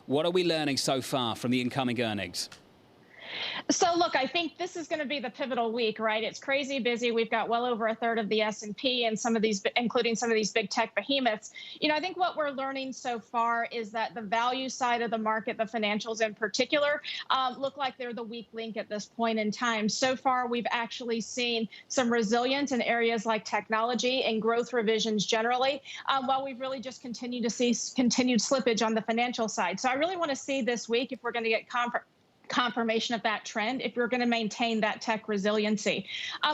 What are we learning so far from the incoming earnings? So look, I think this is going to be the pivotal week, right? It's crazy busy. We've got well over a third of the S&P and some of these, including some of these big tech behemoths. I think what we're learning so far is that the value side of the market, the financials in particular, look like they're the weak link at this point in time. So far, we've actually seen some resilience in areas like technology and growth revisions generally, while we've really just continued to see continued slippage on the financial side. So I really want to see this week if we're going to get confirmation of that trend, if we're going to maintain that tech resiliency.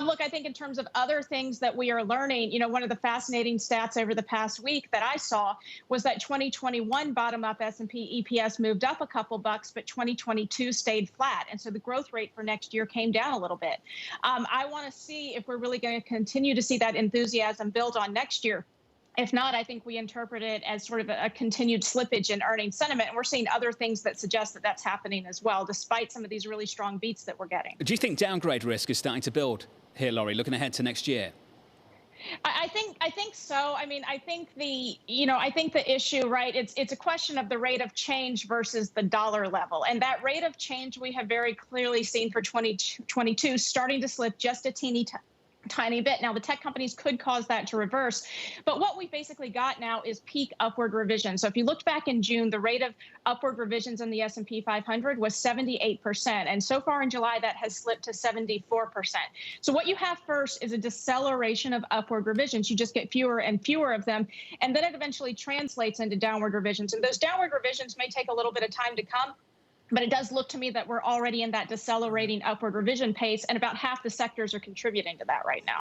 Look, I think in terms of other things that we are learning, one of the fascinating stats over the past week that I saw was that 2021 bottom-up S&P EPS moved up a couple bucks, but 2022 stayed flat. And so the growth rate for next year came down a little bit. I want to see if we're really going to continue to see that enthusiasm build on next year. If not, I think we interpret it as sort of a continued slippage in earnings sentiment. And we're seeing other things that suggest that that's happening as well, despite some of these really strong beats that we're getting. Do you think downgrade risk is starting to build here, Lori, looking ahead to next year? I think so. I mean, I think the issue, right, it's a question of the rate of change versus the dollar level. And that rate of change we have very clearly seen for 2022 starting to slip just a tiny bit. Now, the tech companies could cause that to reverse. But what we've basically got now is peak upward revision. So if you looked back in June, the rate of upward revisions in the S&P 500 was 78%. And so far in July, that has slipped to 74%. So what you have first is a deceleration of upward revisions. You just get fewer and fewer of them. And then it eventually translates into downward revisions. And those downward revisions may take a little bit of time to come. But it does look to me that we're already in that decelerating upward revision pace, and about half the sectors are contributing to that right now.